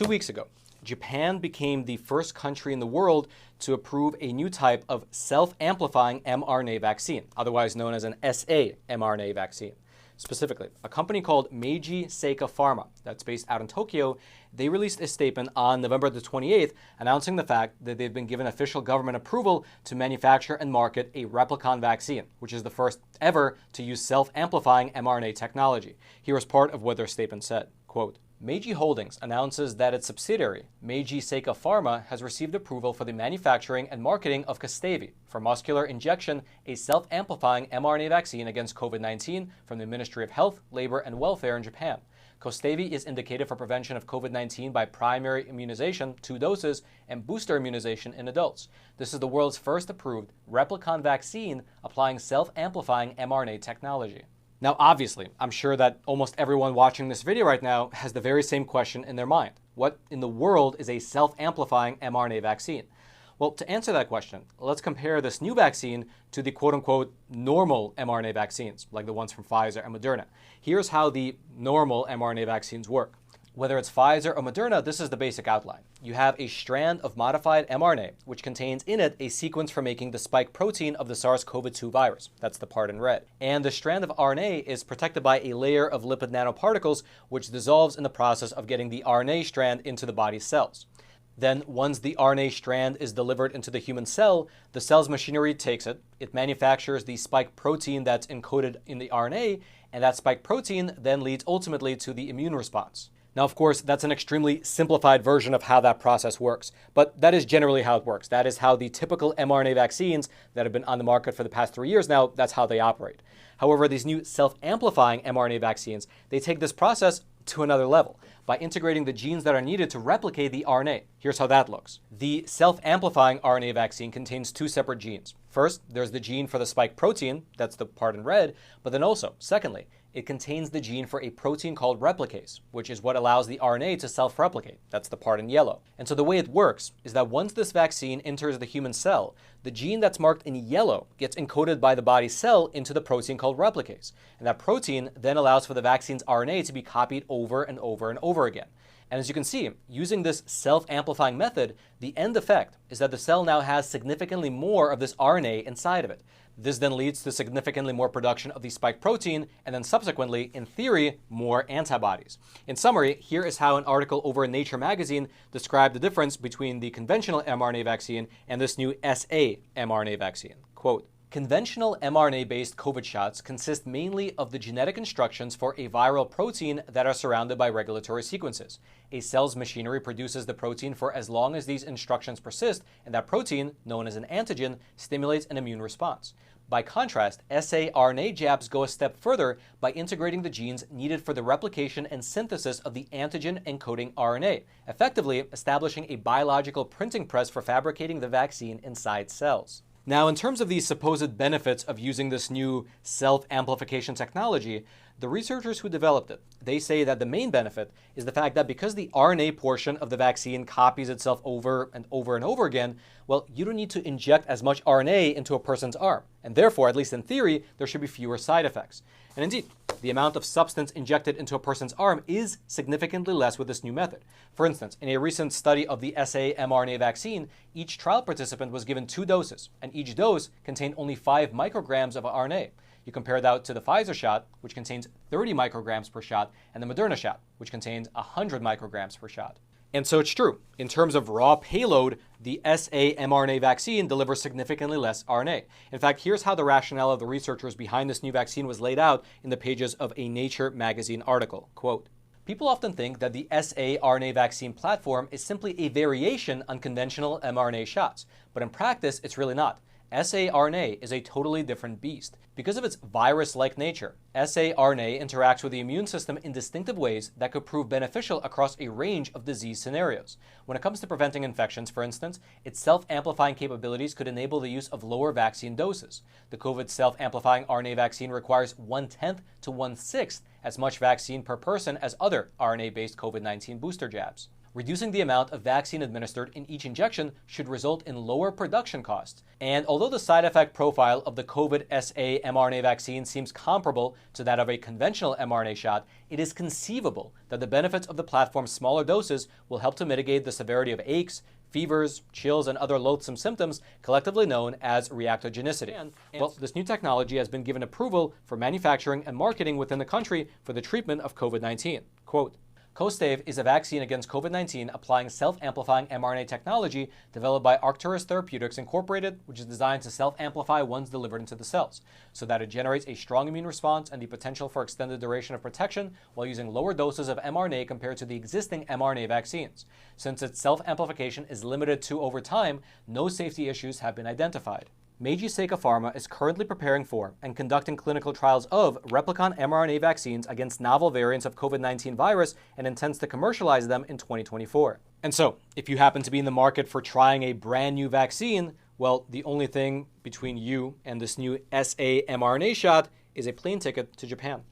2 weeks ago, Japan became the first country in the world to approve a new type of self-amplifying mRNA vaccine, otherwise known as an sa-mRNA vaccine. Specifically, a company called Meiji Seika Pharma, that's based out in Tokyo, they released a statement on November the 28th announcing the fact that they've been given official government approval to manufacture and market a replicon vaccine, which is the first ever to use self-amplifying mRNA technology. Here is part of what their statement said, quote, Meiji Holdings announces that its subsidiary, Meiji Seika Pharma, has received approval for the manufacturing and marketing of Kostaive for muscular injection, a self-amplifying mRNA vaccine against COVID-19 from the Ministry of Health, Labor, and Welfare in Japan. Kostaive is indicated for prevention of COVID-19 by primary immunization, 2 doses, and booster immunization in adults. This is the world's first approved replicon vaccine applying self-amplifying mRNA technology. Now, obviously, I'm sure that almost everyone watching this video right now has the very same question in their mind. What in the world is a self-amplifying mRNA vaccine? Well, to answer that question, let's compare this new vaccine to the quote-unquote normal mRNA vaccines, like the ones from Pfizer and Moderna. Here's how the normal mRNA vaccines work. Whether it's Pfizer or Moderna, this is the basic outline. You have a strand of modified mRNA, which contains in it a sequence for making the spike protein of the SARS-CoV-2 virus. That's the part in red. And the strand of RNA is protected by a layer of lipid nanoparticles, which dissolves in the process of getting the RNA strand into the body's cells. Then, once the RNA strand is delivered into the human cell, the cell's machinery takes it, it manufactures the spike protein that's encoded in the RNA, and that spike protein then leads ultimately to the immune response. Now, of course, that's an extremely simplified version of how that process works, but that is generally how it works. That is how the typical mRNA vaccines that have been on the market for the past 3 years now, that's how they operate. However, these new self-amplifying mRNA vaccines, they take this process to another level by integrating the genes that are needed to replicate the RNA. Here's how that looks. The self-amplifying RNA vaccine contains 2 separate genes. First, there's the gene for the spike protein, that's the part in red, but then also, secondly, it contains the gene for a protein called replicase, which is what allows the RNA to self-replicate. That's the part in yellow. And so the way it works is that once this vaccine enters the human cell, the gene that's marked in yellow gets encoded by the body cell into the protein called replicase. And that protein then allows for the vaccine's RNA to be copied over and over and over again. And as you can see, using this self-amplifying method, the end effect is that the cell now has significantly more of this RNA inside of it. This then leads to significantly more production of the spike protein, and then subsequently, in theory, more antibodies. In summary, here is how an article over in Nature magazine described the difference between the conventional mRNA vaccine and this new sa-mRNA vaccine. Quote, conventional mRNA-based COVID shots consist mainly of the genetic instructions for a viral protein that are surrounded by regulatory sequences. A cell's machinery produces the protein for as long as these instructions persist, and that protein, known as an antigen, stimulates an immune response. By contrast, sa-RNA jabs go a step further by integrating the genes needed for the replication and synthesis of the antigen encoding RNA, effectively establishing a biological printing press for fabricating the vaccine inside cells. Now, in terms of the supposed benefits of using this new self-amplification technology, the researchers who developed it, they say that the main benefit is the fact that because the RNA portion of the vaccine copies itself over and over and over again, well, you don't need to inject as much RNA into a person's arm. And therefore, at least in theory, there should be fewer side effects. And indeed, the amount of substance injected into a person's arm is significantly less with this new method. For instance, in a recent study of the sa-mRNA vaccine, each trial participant was given 2 doses, and each dose contained only 5 micrograms of RNA. You compare that to the Pfizer shot, which contains 30 micrograms per shot, and the Moderna shot, which contains 100 micrograms per shot. And so it's true. In terms of raw payload, the sa-mRNA vaccine delivers significantly less RNA. In fact, here's how the rationale of the researchers behind this new vaccine was laid out in the pages of a Nature magazine article. Quote, people often think that the sa-RNA vaccine platform is simply a variation on conventional mRNA shots, but in practice, it's really not. sa-RNA is a totally different beast. Because of its virus-like nature, sa-RNA interacts with the immune system in distinctive ways that could prove beneficial across a range of disease scenarios. When it comes to preventing infections, for instance, its self-amplifying capabilities could enable the use of lower vaccine doses. The COVID self-amplifying RNA vaccine requires 1/10 to 1/6 as much vaccine per person as other RNA-based COVID-19 booster jabs. Reducing the amount of vaccine administered in each injection should result in lower production costs. And although the side effect profile of the COVID sa-mRNA vaccine seems comparable to that of a conventional mRNA shot, it is conceivable that the benefits of the platform's smaller doses will help to mitigate the severity of aches, fevers, chills, and other loathsome symptoms collectively known as reactogenicity. Well, this new technology has been given approval for manufacturing and marketing within the country for the treatment of COVID-19. Quote, Kostaive is a vaccine against COVID-19 applying self-amplifying mRNA technology developed by Arcturus Therapeutics Incorporated, which is designed to self-amplify once delivered into the cells, so that it generates a strong immune response and the potential for extended duration of protection while using lower doses of mRNA compared to the existing mRNA vaccines. Since its self-amplification is limited to over time, no safety issues have been identified. Meiji Seika Pharma is currently preparing for and conducting clinical trials of replicant mRNA vaccines against novel variants of COVID-19 virus and intends to commercialize them in 2024. And so, if you happen to be in the market for trying a brand new vaccine, well, the only thing between you and this new sa-mRNA shot is a plane ticket to Japan.